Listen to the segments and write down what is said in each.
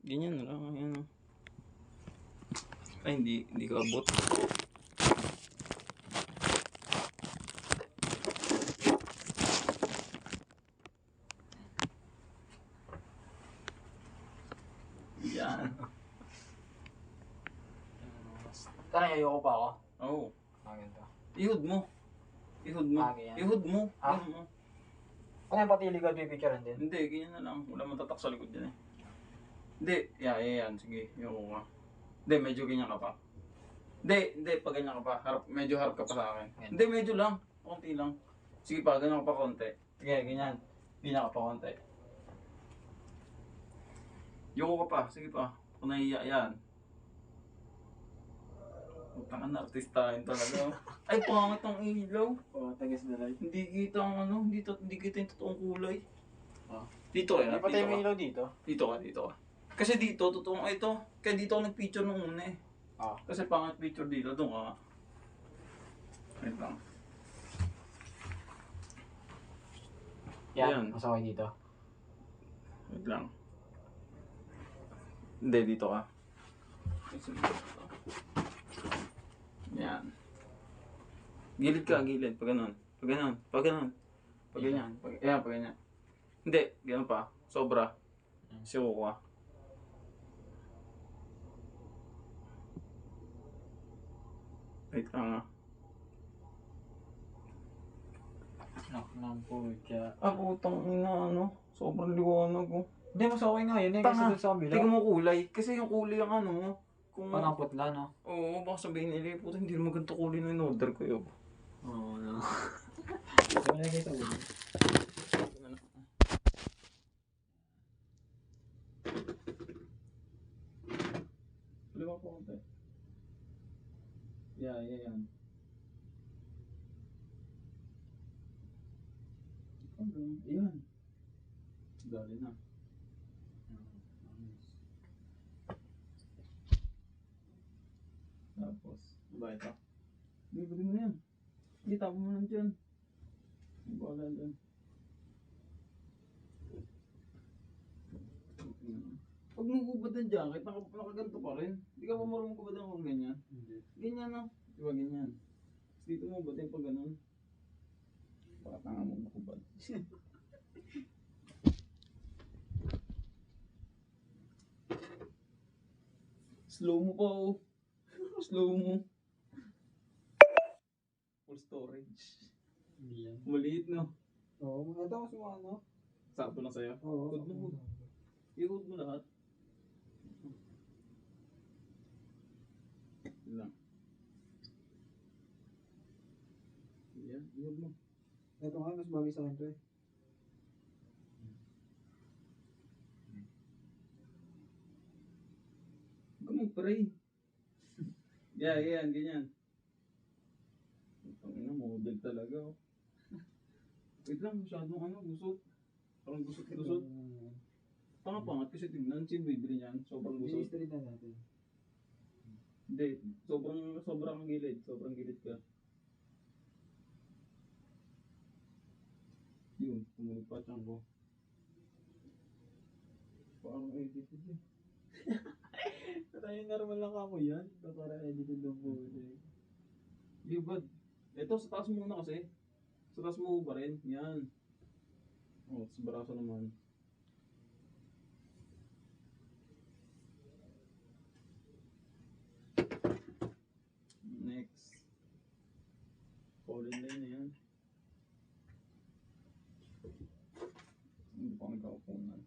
Ganyan na lang, ayan o. Ay, hindi ka abot. Yan. Kaya ayoko pa ako. Oo. Ganito. Ihod mo. Ihod mo. Ganyan. Ihod mo. Ah? Ihod mo. Ano yung pati legal picture din? Hindi, ganyan na lang. Wala matatak sa likod yan eh. Hindi. Yan. Sige. Yung ka. Hindi, medyo ganyan ka pa. Hindi. Pag ganyan ka pa. Medyo harap ka pa sa akin. Ganyan. Hindi, medyo lang. Konti lang. Sige pa, ganyan ka pa konti. Sige, ganyan. Ganyan ka pa konti. Yung ka pa. Sige pa. Kung nahiya yan. Utang na, artistahin talaga. Ay, pangit ang ilaw. Tagas na light. Hindi kita ang ano, hindi kita yung totoong kulay. Dito Hindi kaya, pa tayo dito may ka. ilaw dito. Dito ka. Kasi dito, totoong ito. Kaya dito ako nag-picture nung una eh. Kasi pangit picture dito, doon ka. Wait lang. Yan. Mas okay dito. Wait lang. Hindi, dito ka. Yan. Gilid ka, gilid. Pag ganun. Pag ganun. Pag ganun. Pag ganyan. Pag ganyan. Hindi, ganun pa. Sobra. Siyo ka. Wait lang ah. Naknang po siya. Putang ina, ano? Sobrang liwanag oh. Hindi, mas okay nga yun eh. Tanga. Kasi doon sa kabila. Tingnan mo kulay. Kasi yung kulay ang ano mo. Kung... Parang putla, no? Oo, baka sabihin nila, puta, hindi naman ganito kulay na in-order ko yun. Oo, no. Ito na kayo sa ulo. Liwa po konti. Yan. Yan. Dali na. Tapos, ba ito? Bibili mo yan. Hindi, tapo mo lang dyan. Bala dyan. Pag magubad ng jacket, nakaganto pa rin. Hindi ka pa marunong gubad ng kung ganyan. Hindi. Ganyan no? Diba ganyan? Tapos dito mo batin pag ganun. Baka tanga mo magubad. Slow mo pa oh. Slow mo. Full storage. Hindi yan. Maliit no? Oo, maganda kasi mga ano. Sakto lang sa'yo. Oo. Ikot mo. Ikot mo lahat. Yun lang. Yan, ikot mo. Ito nga, mas bagay sa akin to eh. Huwag ka mag-pray. Yan, ganyan. Ang ina, model talaga oh. Wait lang, masyadong ano, gusot. Parang gusot. Pangapangat kasi tingnan, sino bibili niyan? Sobrang gusot. History na natin. Hindi, sobrang gilid ka. Yun, tumunog pa siyang ko. Parang edited eh. Tayo normal lang ako yan. Ito para edited ng po. Di ba? Ito, sa taas muna kasi. Sa taas mo ba rin? Yan. Oh, sa baraso naman. Next. Falling line na yan. Hindi pa nagkakapunan.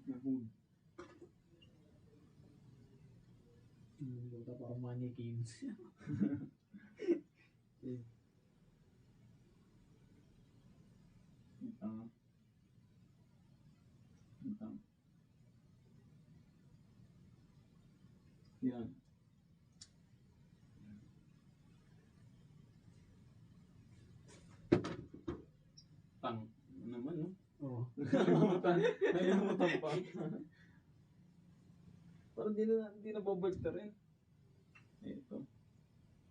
Nahud. Luta parang mannequins. Yan. Tang. Ano naman, no? Oo. Nalimutan pa. Parang di na babalta rin. Ito.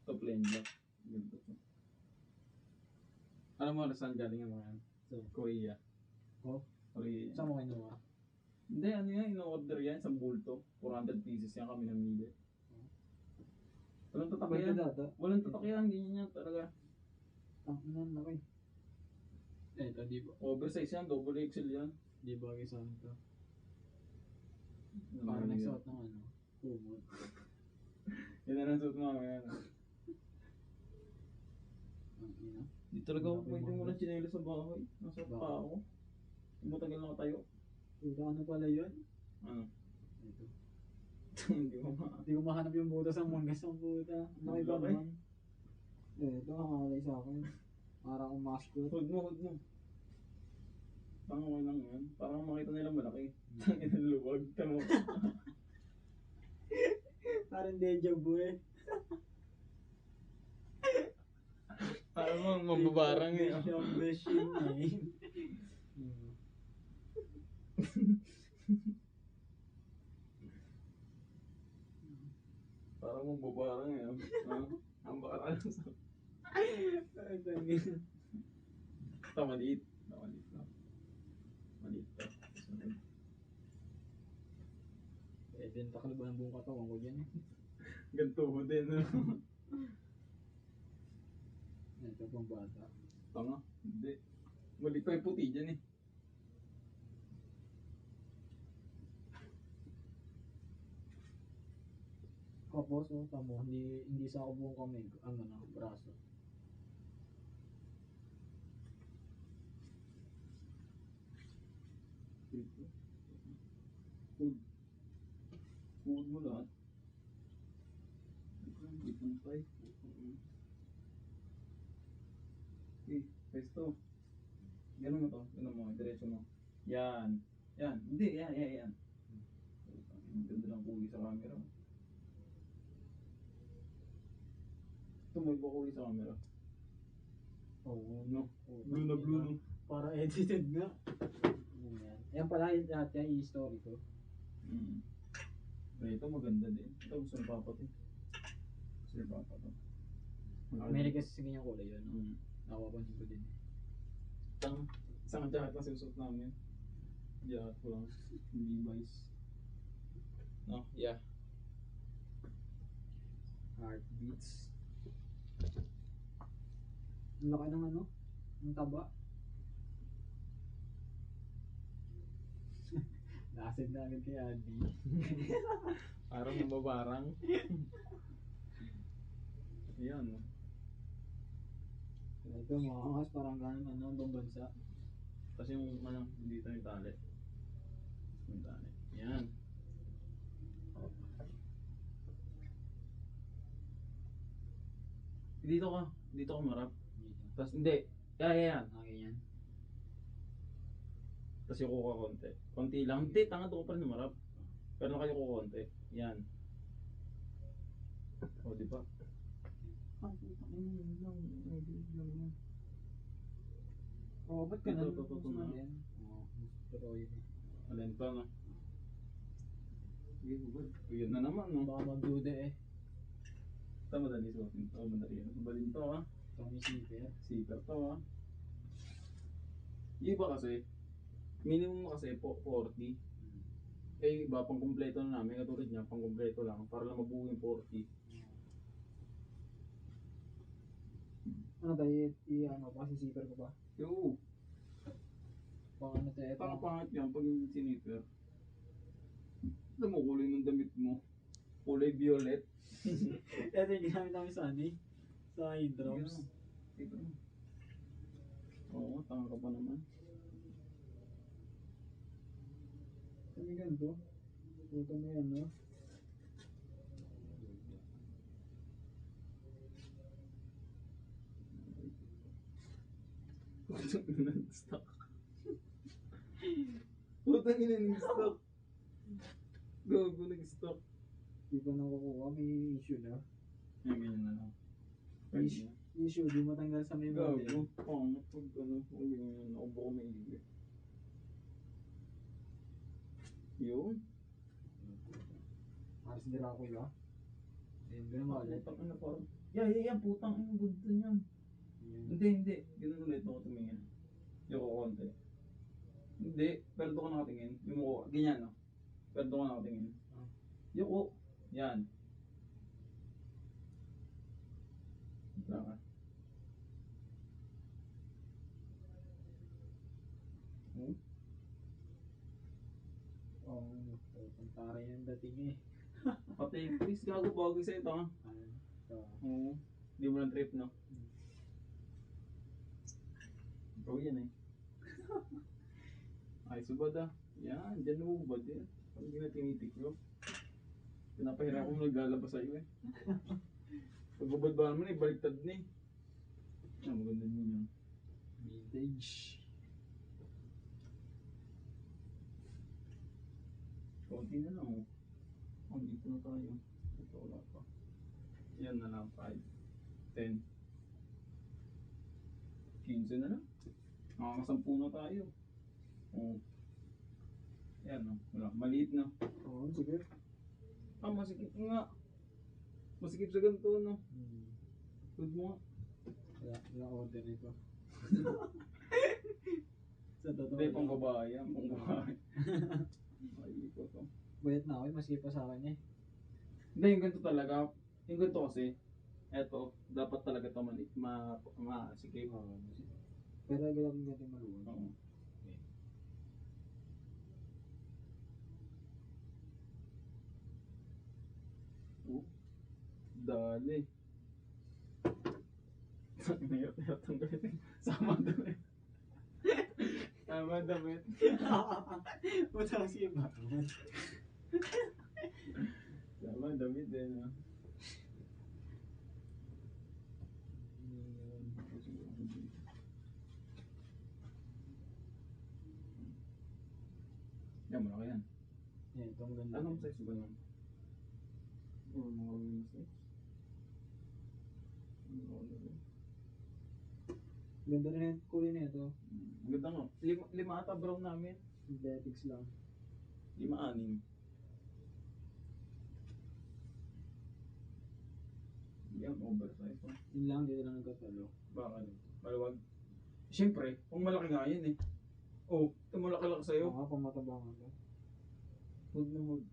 Ito plain black. Ganito to. Alam mo, saan galing yung mga yan? So, Korea. oh, Korea. saan mo kinuha? Hindi, ano yan, in-order yan, isang bulto. 400 pieces yan kami namili. Walang tatak Kwento yan. data. Walang tatak yan, ganyan yan talaga. Ang inan laki. Ito, di ba? Oversize yan, double XL yan. Di bagay sa akin to. Ano Parang yan? nagsuot ng ano, kumot. Yan na lang suot mo yan. Ang ina. Di talaga ako pwede mo lang chinelo sa bahay. Nasa pa ako. Matagal na ako tayo. Puta, ano pala yun? Ano? Ito. Hindi mo ma... Hindi ko mahanap yung butas ng manggas ng puta. Nakiba Laki. naman. Ito, nakakalay sa akin. Parang akong mascot. Hold mo. Parang okay lang yan. Parang makita nila malaki. Tangin ng luwag. Tamo. Parang deja vu eh. Parang mababarang eh. Yung machine eh. Parang mababarang eh. Ang baka lang sa... Ay, tangin. Ito maliit. Maliit lang. Maliit to. Eh, benta ka na ba ng buong katawan ko dyan eh. Ganto mo din. Ito pang bata. Tanga. Hindi. Maliit pa yung puti dyan eh. Kapos, oh, tamo, hindi sa ako buong kamay ko. Ano na, braso. Dito. Food. Food mo lahat. Ipon pa eh. Okay, pesto. Ganun mo to. Ganun mo. Diretso mo. Yan. Yan. Hindi. Yan. Ang ganda ng kulay sa camera. Ito mo iba kulay sa camera. Oo, No? oh, Blue na blue no? para edited nga. Yan. Yan pala yung lahat yung i-story ko. Ito maganda din. Ito gusto ni Papa to. Gusto ni Papa to. Meron kasi sa ganyang kulay yun. No? Mm. Nakapansin ko din. Isang jacket na sinusuot namin. Jacket ko lang. Levi's. No? Yeah. Heartbeats. Ang laki ng ano? Ang taba. Nasib na agad kay Andy. Parang mababarang. Yan. No? Ito mga angas parang ganun ano, ibang bansa. Kasi yung ano, dito yung tali. Yung tali. Yan. Dito ka. Dito ka marap. Dito. Tapos hindi. Yan. Okay yan. Tapos yung kuka konti. Konti lang. Hindi, tanga to ko pa rin marap. Pero na kayo kuka konti. Yan. O, di ba? Oo, ba't ka Ito, na? ito na. Oo, pero yun eh. Alin to, no? Sige, bubad. Yun na naman, no? Baka magduda eh. Ito, madali suotin to. Madali yan. Balin to, ha? Tommy Seafair. Zipper to, ha? Yung iba kasi, minimum kasi po 40. Eh, iba, pang kumpleto na namin. Katulad niya, pang kumpleto lang. Para lang mabuo yung 40. Ano ba, ano pa, sisiper ko ba? Yo, Pang ano tayo, parang pangit yan pag yung sinipper. Alam mo, kulay ng damit mo. Kulay violet. Ito yung ginamit namin sa ano eh. Sa hydrops. Ito. Oo, tanga ka pa naman. Kami ganito. Puto mo yan, no? Putang ina ng stock. Putang ina ng stock. Gago nag-stock. Di pa nakukuha, may issue na. Yan, ganyan na lang. Issue, di matanggal sa may Gago. model. Pangit pag ano, ganyan. Naubo ko may ibig. Yun. Halos Dracula. Ayun, ganun ba ulit? Putang ina parang. Yeah, putang ina, good na yan. Yun. Hindi. Ganun ulit ako tumingin. Yung ko konti. Hindi, pero doon ka nakatingin. Yung mukha, ganyan no? Pero doon ka nakatingin. Ah. Yung ko, yan. Ito ka. Hmm? Oo, pantara yung dating eh. Pati, please, gago bagay sa ito ha. Ano? Ito. Oo. Hindi mo lang trip, no? Ikaw yan eh. Ay, subad ah. Yan, dyan lumubad yan. Pag hindi na tinitik ko. Pinapahirap ko naglalabas sa'yo eh. Pagbabad ba naman eh, baliktad na eh. Ah, maganda din yun. Vintage. Konti na lang oh. Oh, dito na tayo. Ito wala pa. Yan na lang, 5, 10, 15 na lang. Nakakasampu na tayo. Oh. Yan oh. Wala. Maliit na. Oo, sige. Ah, masikip nga. Masikip sa ganito, no? Good mo nga. Wala order ito. Sa totoo Hindi, pang lang. babae yan. Pang babae. Ay, ko to. Bayat na ako, maski pa sa akin eh. Hindi, yung ganito talaga. Yung ganito kasi, eto, dapat talaga ito masikip. Oo. Pero gawin natin maluwag. Oo. Oh, dali. Hirap tanggalin. Sama damit. Sama damit. Puta kasi iba. Sama damit eh. No? Yan, malaki yan. Yan, itong ganda. Anong size ba nun? Oh, mga women's size. Ganda rin yung kulay na ito. Ang ganda nga. Lima ata brown namin. Synthetics lang. 5-6. Yan, oversize. Oh. Yun lang, dito lang nagkatalo. Bakit? Maluwag? Siyempre, kung malaki nga yun eh. Oh, ito malaki-laki sa'yo. Oo nga, kung mataba nga ito. Huwag na huwag.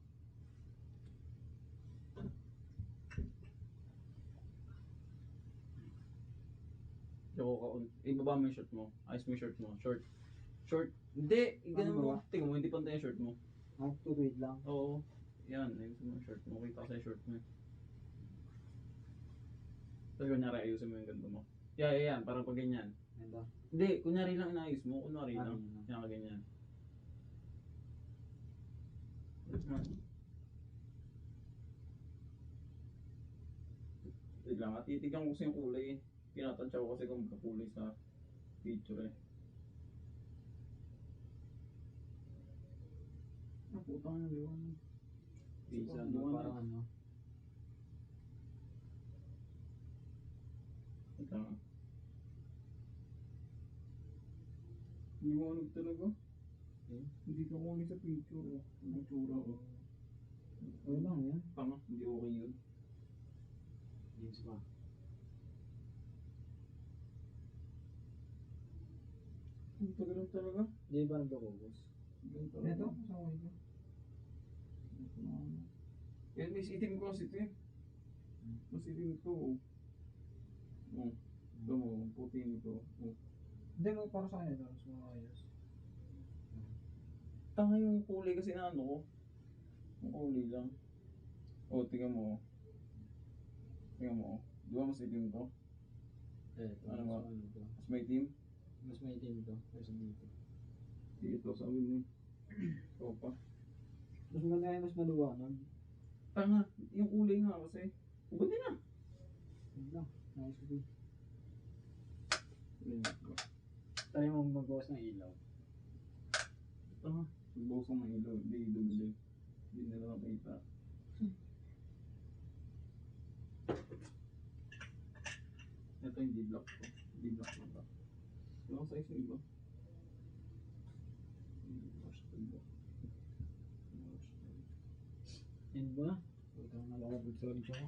Yoko ka on. Ibaba mo yung shirt mo. Ayos mo yung shirt mo. Short. Short. Hindi. Ganun Ano mo. ba? Tingnan mo, hindi pantay yung shirt mo. Ah, tutuwid lang. Oo. Yan. Ayos mo yung shirt mo. Kita ko sa yung shirt mo. Tapos kunyari ayusin mo yung ganito mo. Yan. Parang pag ganyan. Ganda. Hindi. Kunyari lang inaayos mo. Kunyari Ah, lang. ganyan. Yan ka ganyan. Wait lang. At titigyan ko kasi yung kulay eh. Tinatansya ko kasi kung magkakulay sa picture eh. Ah, putang na liwanag. Pizza, Liwanag. no? Parang ano. Ito nga. Liwanag talaga. Okay. Hindi ka kunin sa picture oh. Ang tsura ko. Okay lang yan. Tama, hindi okay yun. Yes pa. Ang tagal lang talaga. Hindi ba nagkakubos? Ganun talaga. Ito, kasama ko ito. Yan, mas itim ko kasi ito eh. Mas itim ito oh. Oh. Ito mo, puti nito. Oh. Hindi mo, para sa akin ito. Mas makakayos. Tanga yung kulay kasi na ano ko. Yung kulay lang. Oh, tingnan mo. Tingnan mo. Di ba mas itim to? Ito, Ano mas ba? ano ito. Mas may itim? Mas maitim ito. Kasi dito. Dito, sabi mo. Ito pa. Mas maganda yung mas maluwanag. Tanga, yung kulay nga kasi. Pwede na. Ganda. Nice ko ito. Ayan. Tayo mo mag-bawas ng ilaw. Tanga, nagbuksan ng ilaw. Hindi, dumili. Hindi nila nakita. Ito yung D-block ko. D-block ko ba? Ano size yung iba? Yan ba? Ito ang nalakapag-sorry siya ko.